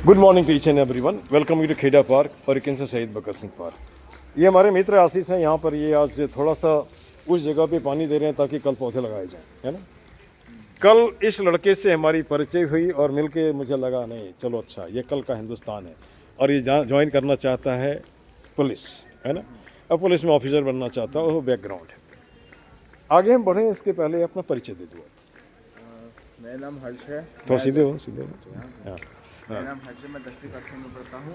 Good morning to each and everyone. Welcome you to Kheda park और से शहीद Bhagat Singh park. ये हमारे मित्र आशीष हैं। यहाँ पर ये आज थोड़ा सा उस जगह पे पानी दे रहे हैं ताकि कल पौधे लगाए जाएं, है ना। कल इस लड़के से हमारी परिचय हुई और मिलके मुझे लगा नहीं चलो अच्छा ये कल का हिंदुस्तान है और ये ज्वाइन करना चाहता है पुलिस, है ना। अब पुलिस में ऑफिसर बनना चाहता है, वो बैकग्राउंड है। आगे हम बढ़ें इसके पहले अपना परिचय दे दो। मेरा नाम हर्ष है। थोड़ा सीधे हो, सीधे हो। हाँ मेरा नाम हर्ष है, मैं 10वीं कक्षा में पढ़ता हूँ।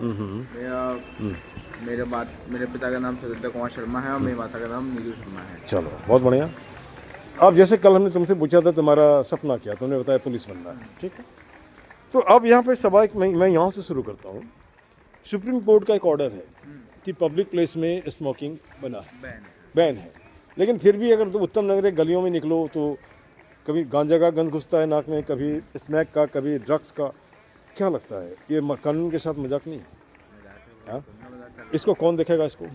मेरे पिता का नाम सदत्य कुमार शर्मा है और मेरी माता का नाम नीलू शर्मा है। चलो बहुत बढ़िया। अब जैसे कल हमने तुमसे पूछा था तुम्हारा सपना क्या, तुमने बताया पुलिस बनना है, ठीक है। तो अब यहाँ पे सवाल मैं यहाँ से शुरू करता हूँ। सुप्रीम कोर्ट का एक ऑर्डर है कि पब्लिक प्लेस में स्मोकिंग बैन है, लेकिन फिर भी अगर तुम उत्तम नगर गलियों में निकलो तो कभी गांजा का गंध घुसता है नाक में, कभी स्मैक का, कभी ड्रग्स का। क्या लगता है ये कानून के साथ मजाक नहीं है? हाँ? इसको कौन देखेगा? इसको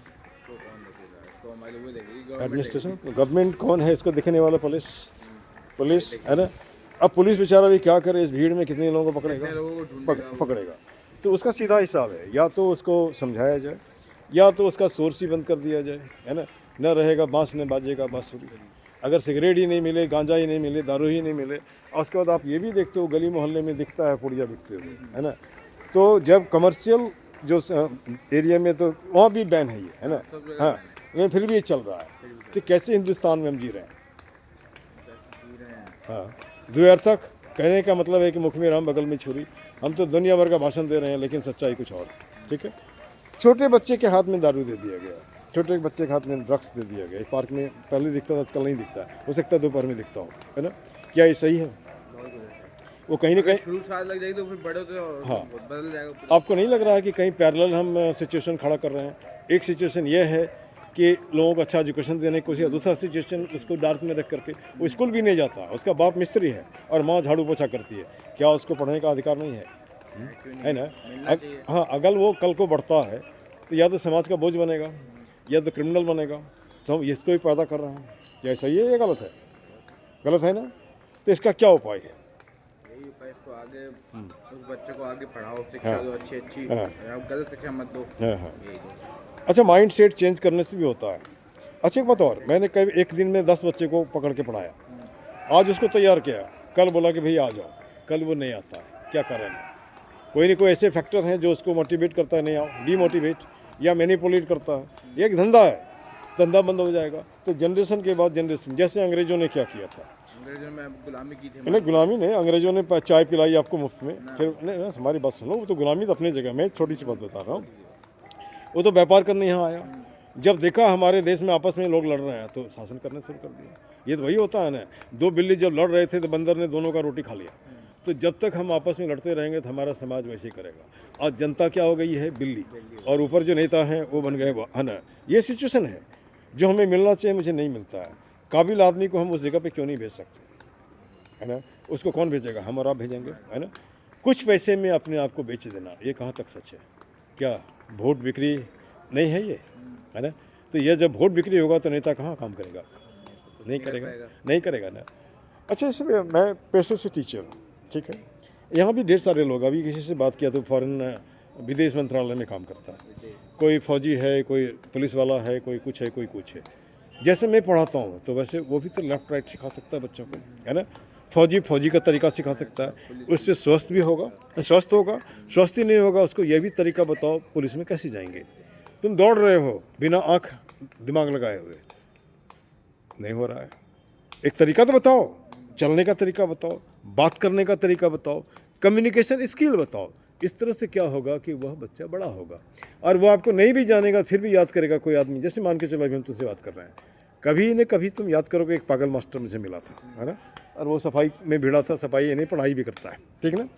एडमिनिस्ट्रेशन, गवर्नमेंट कौन है इसको देखने वाला? पुलिस है ना। अब पुलिस बेचारा भी क्या करे, इस भीड़ में कितने लोगों को पकड़ेगा। तो उसका सीधा हिसाब है, या तो उसको समझाया जाए या तो उसका सोर्स ही बंद कर दिया जाए, है ना। न रहेगा बांस न बाजेगा बांसुरी। अगर सिगरेट ही नहीं मिले, गांजा ही नहीं मिले, दारू ही नहीं मिले, और उसके बाद आप ये भी देखते हो गली मोहल्ले में दिखता है पुड़िया बिकते हुए, है ना। तो जब कमर्शियल जो एरिया में तो वहाँ भी बैन है ये, है ना। हाँ, लेकिन फिर भी ये चल रहा है। तो कैसे हिंदुस्तान में हम जी रहे हैं? हाँ, द्व्यर्थक कहने का मतलब है कि मुख में राम बगल में छुरी। हम तो दुनिया भर का भाषण दे रहे हैं लेकिन सच्चाई कुछ और, ठीक है। छोटे बच्चे के हाथ में दारू दे दिया गया, छोटे बच्चे के हाथ में ड्रग्स दे दिया गया। पार्क में पहले दिखता था, आजकल नहीं दिखता है। हो सकता है दोपहर में दिखता हो, है ना। क्या ये सही है? वो कहीं ना कहीं शुरू से लग जाएगी तो फिर बड़े तो हाँ बदल जाएगा। आपको नहीं लग रहा है कि कहीं पैरेलल हम सिचुएशन खड़ा कर रहे हैं? एक सिचुएशन ये है कि लोगों को अच्छा एजुकेशन देने की कोशिश, दूसरा सिचुएशन उसको डार्क में रख करके वो स्कूल भी नहीं जाता, उसका बाप मिस्त्री है और माँ झाड़ू पोछा करती है। क्या उसको पढ़ने का अधिकार नहीं है ना। हाँ, अगर वो कल को बढ़ता है तो या तो समाज का बोझ बनेगा या तो क्रिमिनल बनेगा। तो हम इसको भी पैदा कर रहे हैं। क्या सही है? ये गलत है? गलत है ना। तो इसका क्या उपाय है? यही उपाय, इसको आगे उस बच्चे को आगे पढ़ाओ, शिक्षा दो अच्छी गलत शिक्षा मत दो। अच्छा, माइंड सेट चेंज करने से भी होता है। अच्छा एक बात और, मैंने कभी एक दिन में 10 बच्चे को पकड़ के पढ़ाया, आज उसको तैयार किया, कल बोला कि भैया आ जाओ, कल वो नहीं आता है। क्या कारण है? कोई ना कोई ऐसे फैक्टर हैं जो उसको मोटिवेट करता है नहीं आओ, डीमोटिवेट या मैनिपुलेट करता है। ये एक धंधा है, धंधा बंद हो जाएगा तो जनरेशन के बाद जनरेशन, जैसे अंग्रेजों ने क्या किया था। अंग्रेजों में गुलामी की थी। नहीं, गुलामी नहीं, अंग्रेजों ने चाय पिलाई आपको मुफ्त में, फिर नहीं, हमारी बात सुनो, वो तो गुलामी तो अपनी जगह में, छोटी सी बात बता रहा हूँ। वो तो व्यापार करने यहाँ आया, जब देखा हमारे देश में आपस में लोग लड़ रहे हैं तो शासन करना शुरू कर दिया। ये तो वही होता है ना, दो बिल्ली जब लड़ रहे थे तो बंदर ने दोनों का रोटी खा लिया। तो जब तक हम आपस में लड़ते रहेंगे तो हमारा समाज वैसे ही करेगा। आज जनता क्या हो गई है? बिल्ली, और ऊपर जो नेता हैं वो बन गए, है ना। ये सिचुएशन है। जो हमें मिलना चाहिए मुझे नहीं मिलता है। काबिल आदमी को हम उस जगह पे क्यों नहीं भेज सकते, है ना। उसको कौन भेजेगा? हम और आप भेजेंगे, है ना। कुछ पैसे में अपने आप को बेच देना, ये कहाँ तक सच है? क्या वोट बिक्री नहीं है ये, है ना। तो ये जब वोट बिक्री होगा तो नेता कहाँ काम करेगा? नहीं करेगा ना। अच्छा, इसलिए मैं पेशे से टीचर हूँ, ठीक है। यहाँ भी ढेर सारे लोग, अभी किसी से बात किया तो फॉरेन विदेश मंत्रालय में काम करता है, कोई फौजी है, कोई पुलिस वाला है, कोई कुछ है, कोई कुछ है। जैसे मैं पढ़ाता हूँ तो वैसे वो भी तो लेफ्ट राइट सिखा सकता है बच्चों को, है ना। फौजी का तरीका सिखा सकता है, उससे स्वस्थ होगा। स्वस्थ ही नहीं होगा उसको ये भी तरीका बताओ पुलिस में कैसे जाएंगे। तुम दौड़ रहे हो बिना आँख दिमाग लगाए हुए, नहीं हो रहा है। एक तरीका तो बताओ, चलने का तरीका बताओ, बात करने का तरीका बताओ, कम्युनिकेशन स्किल बताओ। इस तरह से क्या होगा कि वह बच्चा बड़ा होगा और वो आपको नहीं भी जानेगा फिर भी याद करेगा। कोई आदमी, जैसे मान के चलो अभी हम तुमसे बात कर रहे हैं, कभी न कभी तुम याद करोगे एक पागल मास्टर मुझे मिला था, है ना, और वो सफाई में भिड़ा था, सफाई नहीं पढ़ाई भी करता है, ठीक है ना।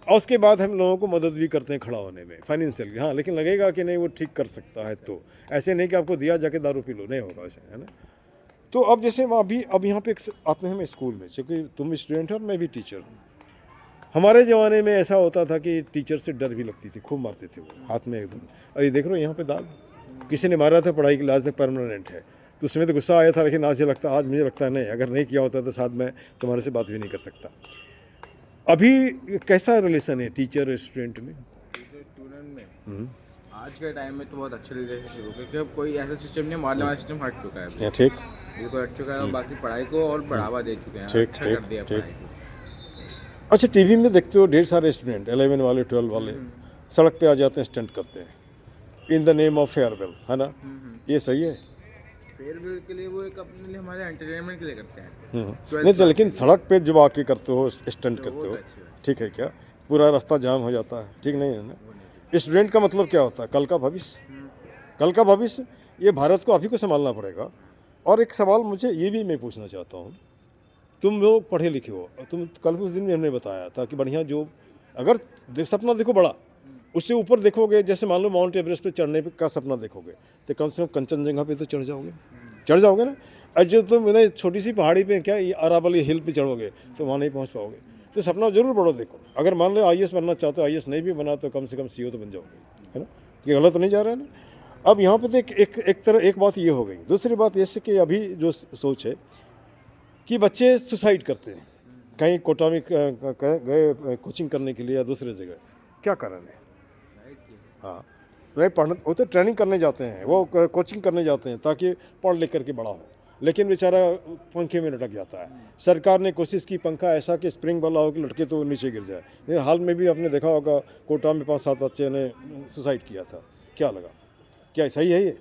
और उसके बाद हम लोगों को मदद भी करते हैं खड़ा होने में फाइनेंशियल, हाँ, लेकिन लगेगा कि नहीं वो ठीक कर सकता है। तो ऐसे नहीं कि आपको दिया जाके दारू पी लो, नहीं होगा वैसे, है ना। तो अब जैसे अब यहाँ पे आते हैं हम स्कूल में, क्योंकि तुम स्टूडेंट हो और मैं भी टीचर हूँ। हमारे ज़माने में ऐसा होता था कि टीचर से डर भी लगती थी, खूब मारते थे वो हाथ में एकदम। और ये देख रहे हो यहाँ पे दाग, किसी ने मारा था, पढ़ाई की लाज में परमानेंट है। तो उसमें तो गुस्सा आया था, लेकिन आज मुझे लगता है नहीं, अगर नहीं किया होता तो शायद मैं तुम्हारे से बात भी नहीं कर सकता। अभी कैसा रिलेशन है टीचर और स्टूडेंट में? में आज के टाइम में तो बहुत अच्छे तरीके से शुरू क्योंकि अब कोई ऐसा सिस्टम नहीं, मारने वाला सिस्टम हट चुका है अभी। ठीक बिल्कुल हट चुका है और बाकी पढ़ाई को और बढ़ावा दे चुके हैं, ठीक, अच्छा ठीक, कर दिया ठीक। पढ़ाई को। अच्छा, टीवी में देखते हो ढेर सारे स्टूडेंट 11 वाले 12 वाले सड़क पे आ जाते हैं, स्टंट करते हैं in the name of farewell, है ना? ये सही है? फेयरवेल के लिए वो एक अपने लिए हमारे एंटरटेनमेंट के लिए करते हैं। नहीं तो लेकिन सड़क पे जब आके करते हो, स्टंट करते हो, अच्छी बात। ठीक है क्या? पूरा रास्ता जाम हो जाता है, ठीक नहीं है ना? स्टूडेंट का मतलब क्या होता है? कल का भविष्य। कल का भविष्य, ये भारत को आप ही को संभालना पड़ेगा। और एक सवाल मुझे ये भी मैं पूछना चाहता हूँ, तुम लोग पढ़े लिखे हो, तुम कल उस दिन भी हमने बताया था कि बढ़िया जॉब, अगर सपना देखो बड़ा, उससे ऊपर देखोगे, जैसे मान लो माउंट एवरेस्ट पे चढ़ने का सपना देखोगे तो कम से कम कंचनजंगा पे तो चढ़ जाओगे ना। और जो तुम मैंने छोटी सी पहाड़ी पे क्या ये अरावली हिल पे चढ़ोगे तो वहाँ नहीं पहुँच पाओगे। तो सपना जरूर बड़ा देखो। अगर मान लो IAS बनना चाहते हो, IAS नहीं भी बना तो कम से कम CO तो बन जाओगे, है ना? ये गलत नहीं जा रहा है ना? अब यहाँ पे तो एक बात ये हो गई। दूसरी बात ये कि अभी जो सोच है कि बच्चे सुसाइड करते हैं, कहीं कोटा में गए कोचिंग करने के लिए या दूसरे जगह, क्या कारण है? हाँ, नहीं पढ़ने, वो तो ट्रेनिंग करने जाते हैं, वो कोचिंग करने जाते हैं ताकि पढ़ लिख करके बड़ा हो, लेकिन बेचारा पंखे में लटक जाता है। सरकार ने कोशिश की पंखा ऐसा कि स्प्रिंग वाला हो कि लटके तो नीचे गिर जाए, लेकिन हाल में भी आपने देखा होगा कोटा में 5-7 बच्चे ने सुसाइड किया था। क्या लगा? क्या सही है ये?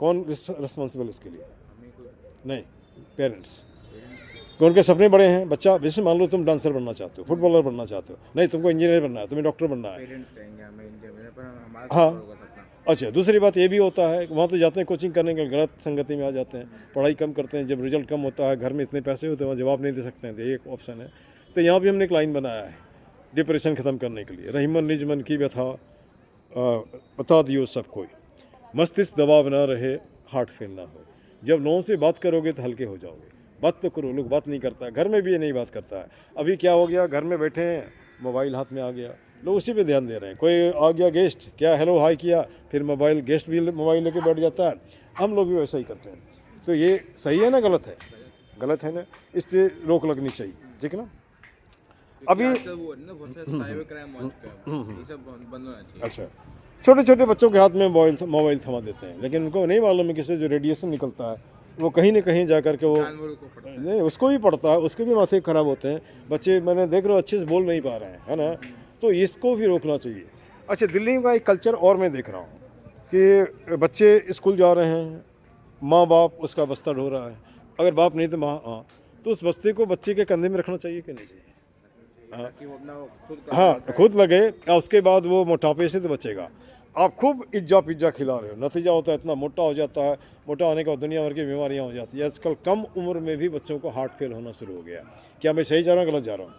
कौन रिस्पॉन्सिबल इसके लिए? नहीं, पेरेंट्स। उनके सपने बड़े हैं। बच्चा जैसे मान लो तुम डांसर बनना चाहते हो, फुटबॉलर बनना चाहते हो, नहीं तुमको इंजीनियर बनना है, तुम्हें डॉक्टर बनना है, पेरेंट्स कहेंगे हमें इंजीनियर, पर हमारा हाँ। होगा सपना। अच्छा, दूसरी बात ये भी होता है वहाँ तो जाते हैं कोचिंग करने के, गलत संगति में आ जाते हैं, पढ़ाई कम करते हैं। जब रिजल्ट कम होता है, घर में इतने पैसे होते हैं, वहाँ जवाब नहीं दे सकते हैं, तो ये एक ऑप्शन है। तो यहाँ भी हमने एक लाइन बनाया है डिप्रेशन ख़त्म करने के लिए, रहीमन निज मन की व्यथा बता दियो सब कोई, मस्तिष्क दबाव ना रहे, हार्ट फेल ना हो। जब लोगों से बात करोगे तो हल्के हो जाओगे। बात तो करो, लोग बात नहीं करता है, घर में भी ये नहीं बात करता है। अभी क्या हो गया, घर में बैठे हैं, मोबाइल हाथ में आ गया, लोग उसी पे ध्यान दे रहे हैं। कोई आ गया गेस्ट, क्या हेलो हाय किया, फिर मोबाइल, गेस्ट भी मोबाइल लेके बैठ जाता है। हम लोग भी वैसा ही करते हैं। तो ये सही है ना गलत है? गलत है ना? इस पर रोक लगनी चाहिए, ठीक है ना? अभी आजकल वो है ना, बहुत सारे साइबर क्राइम हो चुका है, ये सब बंद होना चाहिए। अच्छा, छोटे छोटे बच्चों के हाथ में मोबाइल थमा देते हैं, लेकिन उनको नहीं मालूम है कि इससे जो रेडिएशन निकलता है वो कहीं ना कहीं जा कर के वो जानवरों को पड़ता है। नहीं, उसको भी पड़ता है, उसके भी माथे खराब होते हैं बच्चे। मैंने देख रहा हूँ अच्छे से बोल नहीं पा रहे हैं, है ना? तो इसको भी रोकना चाहिए। अच्छा, दिल्ली का एक कल्चर और मैं देख रहा हूँ कि बच्चे स्कूल जा रहे हैं, माँ बाप उसका बस्ता ढो रहा है, अगर बाप नहीं तो माँ, हाँ, तो उस बस्ते को बच्चे के कंधे में रखना चाहिए कि नहीं चाहिए? ताकि वो अपना खुद हाँ, खुद लगे, और उसके बाद वो मोटापे से तो बचेगा। आप खूब पिज्जा खिला रहे हो, नतीजा होता है इतना मोटा हो जाता है, मोटा होने के बाद दुनिया भर की बीमारियां हो जाती है। आजकल कम उम्र में भी बच्चों को हार्ट फेल होना शुरू हो गया। क्या मैं सही जा रहा हूँ, गलत जा रहा हूँ?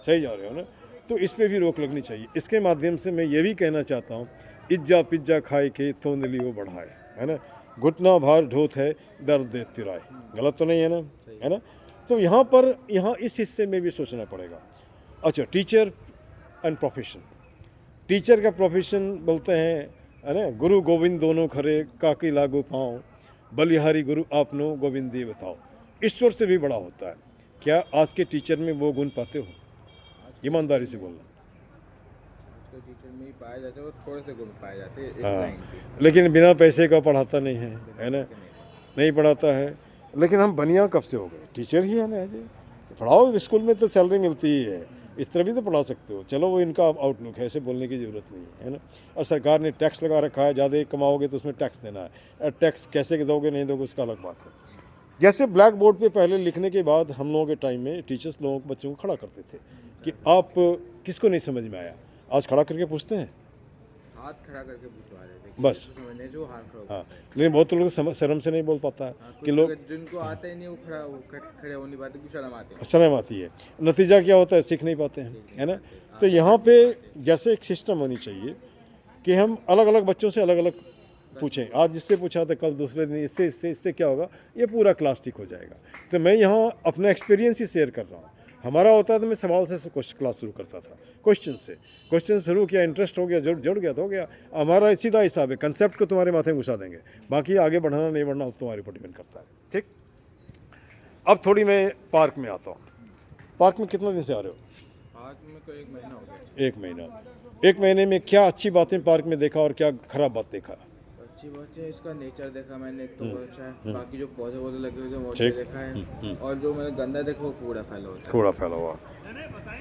सही जा रहे हो ना? तो इस पर भी रोक लगनी चाहिए। इसके माध्यम से मैं ये भी कहना चाहता हूँ, पिज्जा खाए के तोंदली वो बढ़ाए, है ना? घुटना भार ढोत है, दर्द दे तिराए। गलत तो नहीं है ना? है ना? तो यहाँ इस हिस्से में भी सोचना पड़ेगा। अच्छा, टीचर एंड प्रोफेशन। टीचर का प्रोफेशन बोलते हैं, है ना, गुरु गोविंद दोनों खरे, काकी लागू पाँव, बलिहारी गुरु आपनो गोविंद दी बताओ। ईश्वर से भी बड़ा होता है। क्या आज के टीचर में वो गुण पाते हो? ईमानदारी से बोलना। टीचर में ही पाए जाते हैं और थोड़े से गुण पाए जाते हैं इस हाँ, लाइन पे। लेकिन बिना पैसे का पढ़ाता नहीं है ना? नहीं पढ़ाता है। लेकिन हम बनिया कब से हो गए? टीचर ही है ना जी। पढ़ाओ, स्कूल में तो सैलरी मिलती ही है, इस तरह भी तो पढ़ा सकते हो। चलो, वो इनका आउटलुक है, ऐसे बोलने की ज़रूरत नहीं है ना? और सरकार ने टैक्स लगा रखा है, ज़्यादा कमाओगे तो उसमें टैक्स देना है। और टैक्स कैसे दोगे नहीं दोगे उसका अलग बात है। जैसे ब्लैक बोर्ड पे पहले लिखने के बाद हम लोगों के टाइम में टीचर्स लोगों को, बच्चों को खड़ा करते थे कि आप किसको नहीं समझ में आया, आज खड़ा करके पूछते हैं, हाथ खड़ा करके पूछवा रहे थे बस। समझने जो हाथ खड़ा हाँ, लेकिन बहुत लोग शर्म से नहीं बोल पाता है कि लोग, जिनको आता ही नहीं वो खड़े हो नहीं पाते, कुछ शर्म आती है। शर्म आती है। नतीजा क्या होता है? सीख नहीं पाते हैं, है ना? तो यहाँ पे जैसे एक सिस्टम होनी चाहिए कि हम अलग अलग बच्चों से अलग अलग पूछें। आज जिससे पूछा तो कल दूसरे दिन इससे क्या होगा, ये पूरा क्लास ठीक हो जाएगा। तो मैं यहाँ अपना एक्सपीरियंस ही शेयर कर रहा हूँ। हमारा होता है तो मैं सवाल से क्लास शुरू करता था, क्वेश्चन शुरू किया, इंटरेस्ट हो गया, जुड़ गया तो हो गया। हमारा सीधा हिसाब है, कंसेप्ट को तुम्हारे माथे में घुसा देंगे, बाकी आगे बढ़ना नहीं बढ़ना तुम्हारे ऊपर डिपेंड करता है। ठीक, अब थोड़ी मैं पार्क में आता हूँ। पार्क में कितना दिन से आ रहे हो? आज में कोई 1 महीना हो गया। 1 महीना। एक महीने में क्या अच्छी बातें पार्क में देखा और क्या खराब बात देखा? अच्छी बात है, इसका नेचर देखा मैंने तो बहुत अच्छा है। बाकी जो पौधे वौधे लगे हुए थे वो ठीक। अच्छे देखा है। और जो मैंने गंदा देखा वो कूड़ा फैला होता है। कूड़ा फैला हुआ।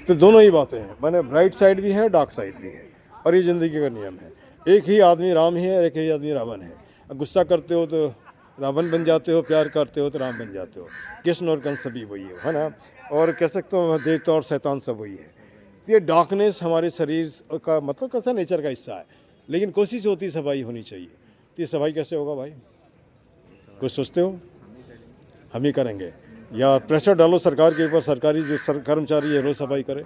तो दोनों ही बातें हैं, मैंने ब्राइट साइड भी है, डार्क साइड भी है, और ये ज़िंदगी का नियम है। एक ही आदमी राम ही है, एक ही आदमी रावण है। अब गुस्सा करते हो तो रावण बन जाते हो, प्यार करते हो तो राम बन जाते हो। कृष्ण और कंस सभी वही है ना। और कह सकते हो देवता और शैतान सब वही है। तो ये डार्कनेस हमारे शरीर का मतलब कैसा नेचर का हिस्सा है, लेकिन कोशिश होती सफाई होनी चाहिए। तो ये सफाई कैसे होगा भाई? कुछ सोचते हो? हम ही करेंगे या प्रेशर डालो सरकार के ऊपर, सरकारी जो कर्मचारी है रोज़ सफाई करे,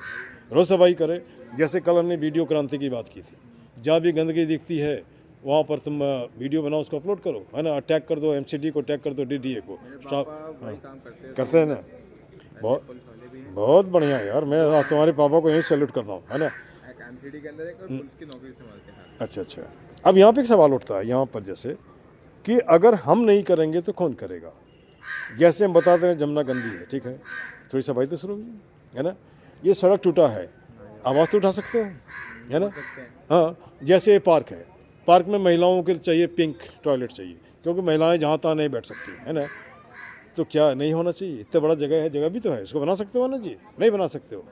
रोज़ सफाई करे। जैसे कल हमने वीडियो क्रांति की बात की थी, जहाँ भी गंदगी दिखती है वहाँ पर तुम वीडियो बनाओ, उसको अपलोड करो, है ना। टैग कर दो एमसीडी को, टैग कर दो डीडीए को। वही काम करते हैं ना, बहुत बहुत बढ़िया यार। मैं तुम्हारे पापा को यही सैल्यूट कर रहा हूँ, है ना। एमसीडी के अंदर एक और पुलिस की नौकरी संभालते हैं। अच्छा अच्छा। अब यहाँ पे एक सवाल उठता है यहाँ पर, जैसे कि अगर हम नहीं करेंगे तो कौन करेगा? जैसे हम बताते हैं जमुना गंदी है, ठीक है, थोड़ी सफाई तो शुरू होगी, है ना। ये सड़क टूटा है, आवाज़ तो उठा सकते हो, है ना। हाँ, जैसे ये पार्क है, पार्क में महिलाओं के लिए चाहिए पिंक टॉयलेट चाहिए, क्योंकि महिलाएं जहाँ तहाँ नहीं बैठ सकती, है ना। तो क्या नहीं होना चाहिए? इतना बड़ा जगह है, जगह भी तो है, इसको बना सकते हो ना जी, नहीं बना सकते हो।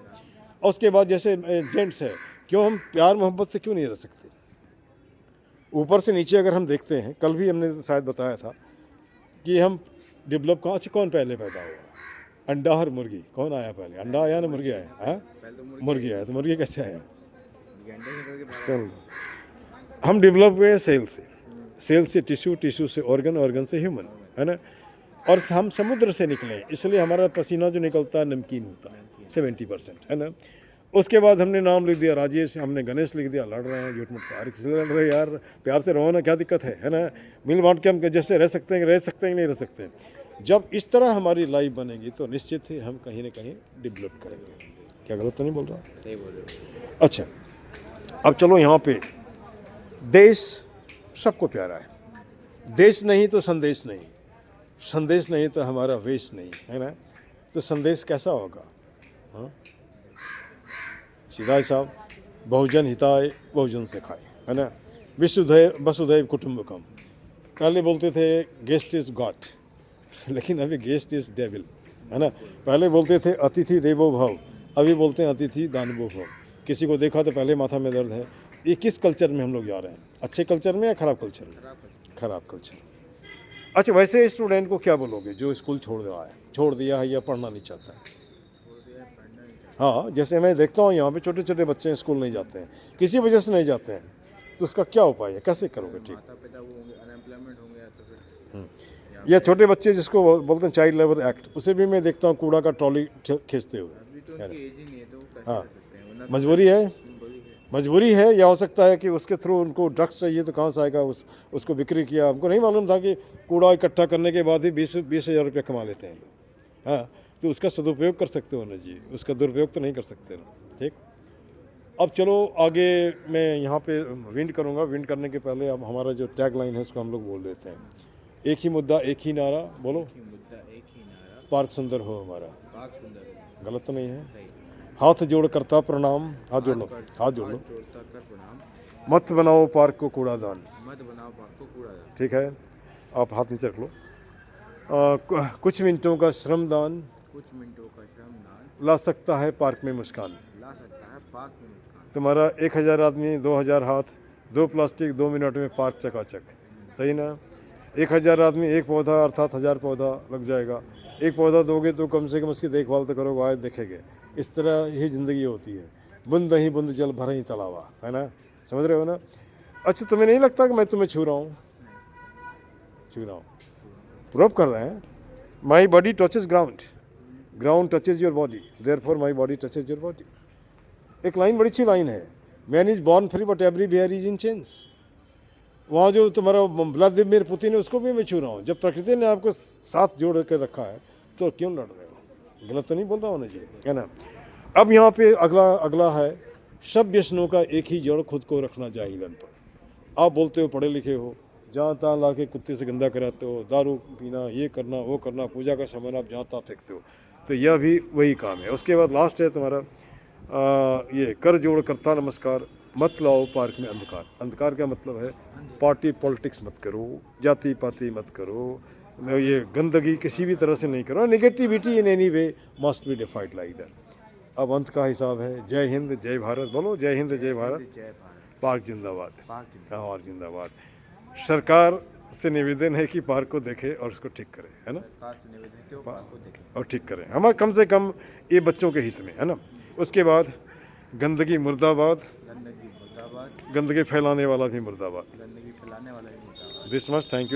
और उसके बाद जैसे जेंट्स है, क्यों हम प्यार मोहब्बत से क्यों नहीं रह सकते? ऊपर से नीचे अगर हम देखते हैं, कल भी हमने शायद बताया था कि हम डेवलप कहाँ से, कौन पहले पैदा हुआ, अंडा और मुर्गी? कौन आया पहले, अंडा आया ना मुर्गी आया? हाँ, मुर्गी आया। तो मुर्गी कैसे आया? सेल। हम डेवलप हुए हैं सेल से, सेल से टिश्यू, टिश्यू से ऑर्गन, ऑर्गन से ह्यूमन, है ना। और हम समुद्र से निकले, इसलिए हमारा पसीना जो निकलता है नमकीन होता है 70%, है ना। उसके बाद हमने नाम लिख दिया राजेश, हमने गणेश लिख दिया, लड़ रहे हैं झूठ मूठ प्यार किसी लड़ रहे हैं यार, प्यार से रहो ना, क्या दिक्कत है ना। मिल बांट के हम जैसे रह सकते हैं नहीं रह सकते। जब इस तरह हमारी लाइफ बनेगी तो निश्चित ही हम कहीं ना कहीं डेवलप करेंगे। क्या गलत तो नहीं बोल रहा? सही बोल रहे हो। अच्छा, अब चलो यहाँ पे देश सबको प्यारा है, देश नहीं तो संदेश नहीं, संदेश नहीं तो हमारा वेश नहीं, है ना। तो संदेश कैसा होगा? हाँ, सीधा हिसाब, बहुजन हिताय बहुजन से खाए, है ना। विश्वधैव वसुधैव कुटुंबकम। पहले बोलते थे गेस्ट इज गॉड, लेकिन अभी गेस्ट इज डेविल, है ना। पहले बोलते थे अतिथि देवो भव, अभी बोलते हैं अतिथि दानवो भव। किसी को देखा तो पहले माथा में दर्द है। ये किस कल्चर में हम लोग जा रहे हैं? अच्छे कल्चर में या खराब कल्चर में? खराब कल्चर। अच्छा, वैसे स्टूडेंट को क्या बोलोगे जो स्कूल छोड़ दिया है या पढ़ना नहीं चाहता है? हाँ, जैसे मैं देखता हूँ यहाँ पे छोटे छोटे बच्चे स्कूल नहीं जाते हैं, किसी वजह से नहीं जाते हैं, तो उसका क्या उपाय है, कैसे करोगे? ठीक, माता पिता वो होंगे, अनएम्प्लॉयमेंट होंगे या तो फिर या छोटे बच्चे जिसको बोलते हैं चाइल्ड लेबर एक्ट, उसे भी मैं देखता हूँ कूड़ा का ट्रॉली खींचते हुए। अभी तो उनकी एज ही नहीं है तो वो कैसे हाँ, कर सकते हैं, वरना मजबूरी है, बोली है। मजबूरी है, या हो सकता है कि उसके थ्रू उनको ड्रग्स चाहिए, तो कहाँ से आएगा? उसको बिक्री किया। हमको नहीं मालूम था कि कूड़ा इकट्ठा करने के बाद ही 20,000 रुपये कमा लेते हैं लोग। हाँ, तो उसका सदुपयोग कर सकते हो ना जी, उसका दुरुपयोग तो नहीं कर सकते ना। ठीक, अब चलो आगे मैं यहाँ पे विंड करूँगा। विंड करने के पहले अब हमारा जो टैग लाइन है उसको हम लोग बोल देते हैं, एक ही मुद्दा एक ही नारा। बोलो, एक ही मुद्दा एक ही नारा, पार्क सुंदर हो हमारा। पाक सुंदर हो। गलत तो नहीं है? सही। हाथ जोड़ करता प्रणाम, हाथ जोड़ लो, हाथ जोड़ लो। जोड़ता कर प्रणाम, मत बनाओ पार्क को कूड़ादान। मत बनाओ पाक को कूड़ादान। ठीक है, आप हाथ नीचे रख लो। कुछ मिनटों का श्रमदान कुछ मिनटों का श्रमदान ला सकता है पार्क में मुस्कान। ला सकता है पाक में मुस्कान। तुम्हारा 1000 आदमी, 2000 हाथ, 2 प्लास्टिक, 2 मिनट में पार्क चकाचक। सही ना? 1000 आदमी, 1 पौधा, अर्थात 1000 पौधा लग जाएगा। 1 पौधा दोगे तो कम से कम उसकी देखभाल तो करोगे, आज देखेंगे। इस तरह ही ज़िंदगी होती है, बूंद ही बूंद जल भर ही तलावा, है ना। समझ रहे हो ना? अच्छा, तुम्हें नहीं लगता कि मैं तुम्हें छू रहा हूँ? छू रहा हूँ, प्रूव कर रहे हैं। My body touches ground, ground touches your body, therefore my body touches your body. एक लाइन बड़ी अच्छी लाइन है, man is born free but everywhere is in change. वहाँ जो तुम्हारा व्लादिमीर पुतिन है उसको भी मैं छू रहा हूँ। जब प्रकृति ने आपको साथ जोड़ कर रखा है तो क्यों लड़ रहे हो? गलत तो नहीं बोल रहा हूँ ना जी, है ना। अब यहाँ पे अगला है, सब व्यसनों का एक ही जड़ खुद को रखना जाहिलन पर। आप बोलते हो पढ़े लिखे हो, जहाँ तहाँ ला के कुत्ते से गंदा कराते हो, दारू पीना, ये करना वो करना, पूजा का सामान आप जहाँ तहाँ फेंकते हो, तो यह भी वही काम है। उसके बाद लास्ट है तुम्हारा ये कर जोड़ करता नमस्कार, मत लाओ पार्क में अंधकार। अंधकार का मतलब है पार्टी पॉलिटिक्स मत करो, जाति पाति मत करो, ये गंदगी किसी भी तरह से नहीं करो। Negativity in any we must be डिफाइड like that. अब अंत का हिसाब है। जय हिंद जय भारत, बोलो जय हिंद जय भारत, जय भारत, पार्क जिंदाबाद, पार्क जिंदाबाद। और जिंदाबाद। सरकार से निवेदन है कि पार्क को देखे और उसको ठीक करे, है ना, सरकार से निवेदन है कि वो पार्क को देखें। और ठीक करें। हमारा कम से कम ये बच्चों के हित में, है ना। उसके बाद गंदगी मुर्दाबाद, गंदगी मुर्दाबाद, गंदगी फैलाने वाला भी मुर्दाबाद। गंदगी फैलाने वाला ही मुर्दाबाद। This much, thank you.